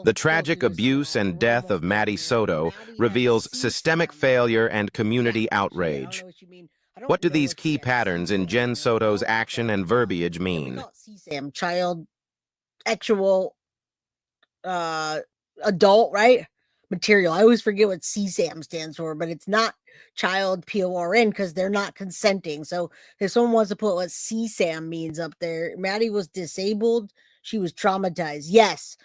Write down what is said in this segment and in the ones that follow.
The tragic abuse and death of Maddie Soto reveals systemic failure and community outrage. What do these key patterns in Jen Soto's action and verbiage mean? CSAM, child, actual, adult, right? Material. I always forget what CSAM stands for, but it's not child PORN because they're not consenting. So if someone wants to put what CSAM means up there, Maddie was disabled. She was traumatized. Yes,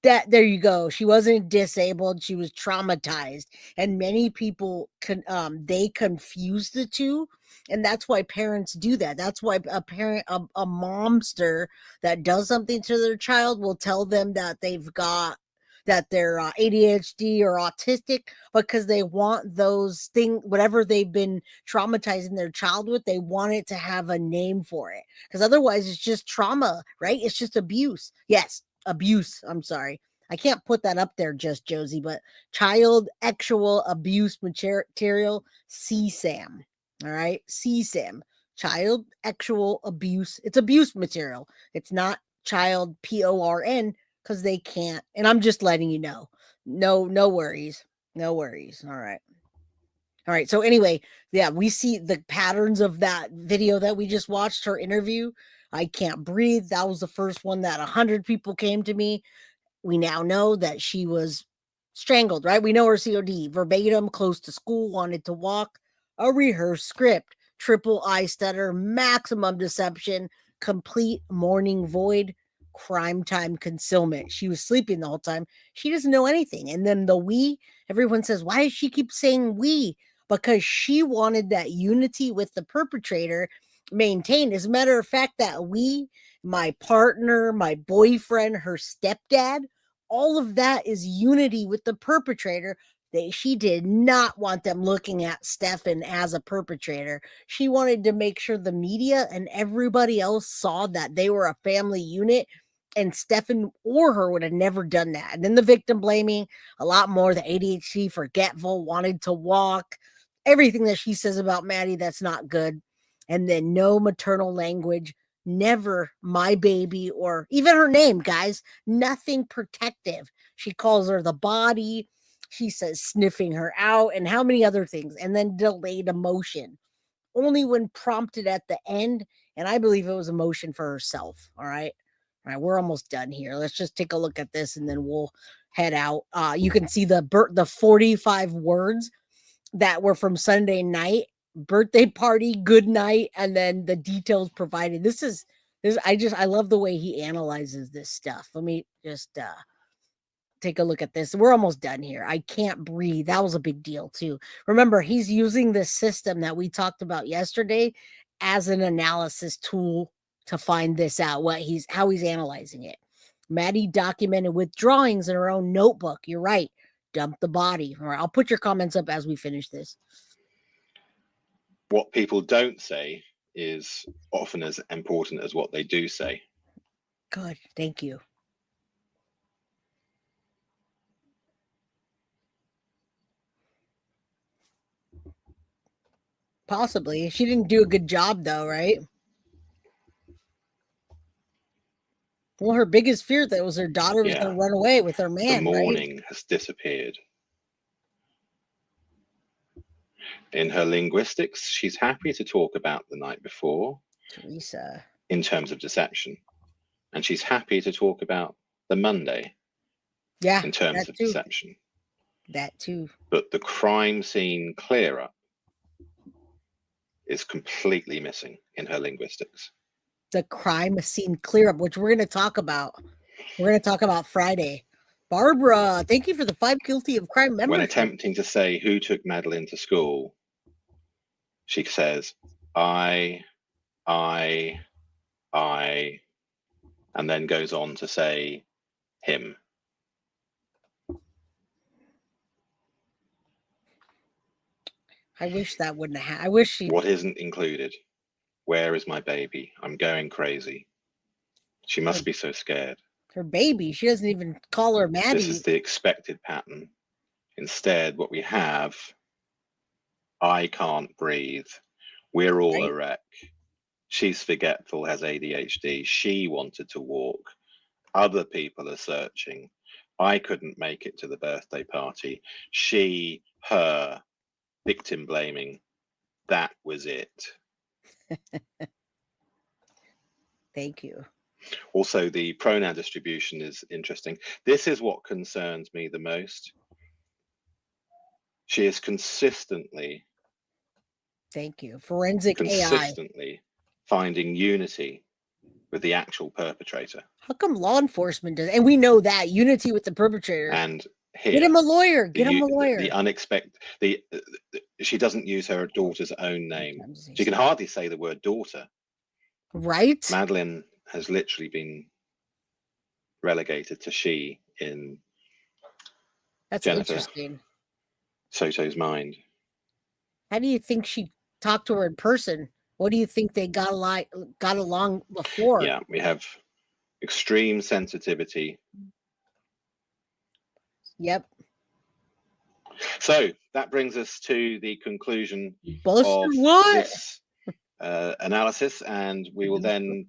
that there you go. She wasn't disabled. She was traumatized, and many people they confuse the two, and that's why parents do that. That's why a parent, a momster that does something to their child will tell them that they're ADHD or autistic because they want those things, whatever they've been traumatizing their child with, they want it to have a name for it. Because otherwise it's just trauma, right? It's just abuse. Yes, abuse. I'm sorry. I can't put that up there, just Josie, but child actual abuse material, CSAM. All right, CSAM. Child actual abuse. It's abuse material. It's not child PORN because they can't. And I'm just letting you know. No worries. No worries. All right. All right. So anyway, yeah, we see the patterns of that video that we just watched, her interview. I can't breathe. That was the first one that 100 people came to me. We now know that she was strangled, right? We know her COD, verbatim, close to school, wanted to walk, a rehearsed script, triple eye stutter, maximum deception, complete morning void, crime time concealment. She was sleeping the whole time. She doesn't know anything. And then the we, everyone says, why does she keep saying we? Because she wanted that unity with the perpetrator maintained. As a matter of fact, that we, my partner, my boyfriend, her stepdad, all of that is unity with the perpetrator. She did not want them looking at Stephan as a perpetrator. She wanted to make sure the media and everybody else saw that they were a family unit, and Stephan or her would have never done that. And then the victim blaming, a lot more, the ADHD, forgetful, wanted to walk, everything that she says about Maddie that's not good. And then no maternal language, never my baby, or even her name, guys, nothing protective. She calls her the body. She says sniffing her out and how many other things. And then delayed emotion, only when prompted at the end. And I believe it was emotion for herself. All right. All right. We're almost done here. Let's just take a look at this and then we'll head out. You can see the 45 words that were from Sunday night, birthday party, good night, and then the details provided. I love the way he analyzes this stuff. Let me just take a look at this. We're almost done here. I can't breathe. That was a big deal too. Remember, he's using this system that we talked about yesterday as an analysis tool to find this out, how he's analyzing it. Maddie documented with drawings in her own notebook. You're right. Dump the body. All right, I'll put your comments up as we finish this. What people don't say is often as important as what they do say. Good. Thank you. Possibly. She didn't do a good job though, right? Well, her biggest fear that was her daughter was going to run away with her man. The mourning has disappeared. In her linguistics, she's happy to talk about the night before, Teresa, in terms of deception. And she's happy to talk about the Monday, in terms of deception. That too. But the crime scene clear up is completely missing in her linguistics. The crime scene clear up, which we're going to talk about. We're going to talk about Friday. Barbara, thank you for the 5 guilty of crime membership. When attempting to say who took Madeline to school, she says, I, and then goes on to say him. I wish that wouldn't have happened. I wish she... What isn't included? Where is my baby? I'm going crazy. She must be so scared. Her baby. She doesn't even call her Maddie. This is the expected pattern. Instead, what we have, I can't breathe. We're all a wreck. She's forgetful, has ADHD. She wanted to walk. Other people are searching. I couldn't make it to the birthday party. She, her, victim blaming. That was it. Thank you. Also, the pronoun distribution is interesting. This is what concerns me the most. She is consistently Thank you. Forensic AI. finding unity with the actual perpetrator. How come law enforcement does? And we know that unity with the perpetrator. And here, get him a lawyer. Get him a lawyer. The unexpected. She doesn't use her daughter's own name. She can hardly say the word daughter. Right. Madeline has literally been relegated to she in That's Jennifer interesting. Soto's mind. How do you think she talked to her in person? What do you think they got along before? Yeah, we have extreme sensitivity. Yep. So that brings us to the conclusion Buster, of what? this analysis, and we will then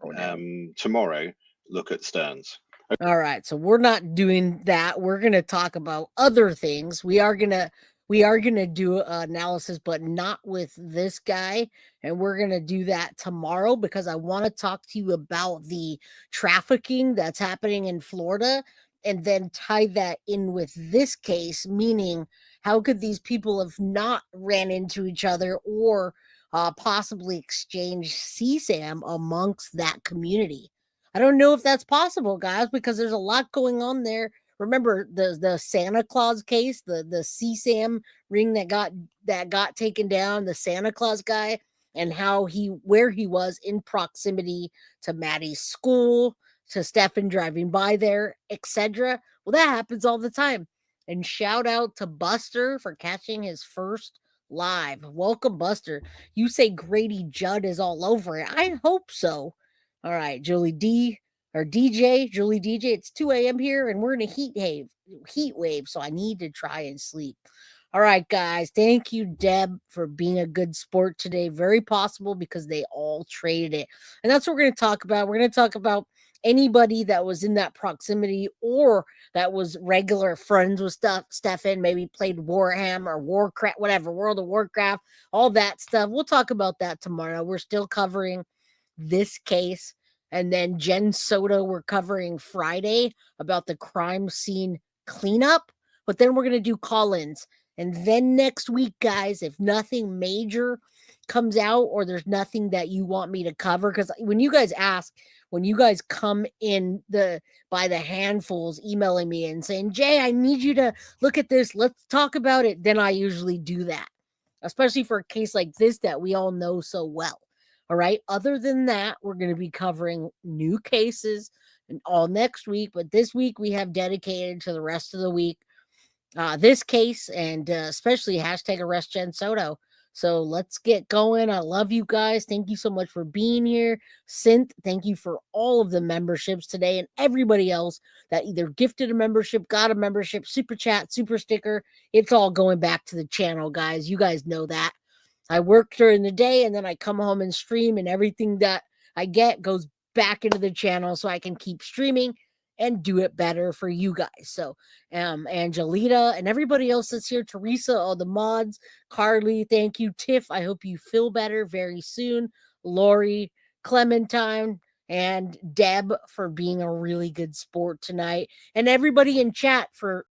tomorrow look at Stearns. All right, so we're not doing that. We're going to talk about other things. We are going to do analysis, but not with this guy. And we're going to do that tomorrow because I want to talk to you about the trafficking that's happening in Florida and then tie that in with this case, meaning how could these people have not ran into each other or possibly exchanged CSAM amongst that community? I don't know if that's possible, guys, because there's a lot going on there. Remember the Santa Claus case, the CSAM ring that got taken down, the Santa Claus guy, and where he was in proximity to Maddie's school, to Stephan driving by there, etc. Well, that happens all the time. And shout out to Buster for catching his first live. Welcome, Buster. You say Grady Judd is all over it. I hope so. All right, Julie D or DJ, Julie DJ. It's 2 a.m. here, and we're in a heat wave, so I need to try and sleep. All right, guys. Thank you, Deb, for being a good sport today. Very possible because they all traded it. And that's what we're going to talk about. We're going to talk about anybody that was in that proximity or that was regular friends with Stephan, maybe played Warhammer or Warcraft, whatever, World of Warcraft, all that stuff. We'll talk about that tomorrow. We're still covering this case. And then Jen Soto, we're covering Friday about the crime scene cleanup. But then we're going to do call-ins. And then next week, guys, if nothing major comes out or there's nothing that you want me to cover, because when you guys come in by the handfuls emailing me and saying, Jay, I need you to look at this, let's talk about it, then I usually do that, especially for a case like this that we all know so well. All right. Other than that, we're going to be covering new cases and all next week. But this week we have dedicated to the rest of the week this case and especially #arrest Jen Soto. So let's get going. I love you guys. Thank you so much for being here. Synth, thank you for all of the memberships today and everybody else that either gifted a membership, got a membership, super chat, super sticker. It's all going back to the channel, guys. You guys know that. I work during the day and then I come home and stream, and everything that I get goes back into the channel so I can keep streaming and do it better for you guys. So Angelita and everybody else that's here, Teresa, all the mods, Carly, thank you. Tiff, I hope you feel better very soon. Lori, Clementine, and Deb for being a really good sport tonight. And everybody in chat for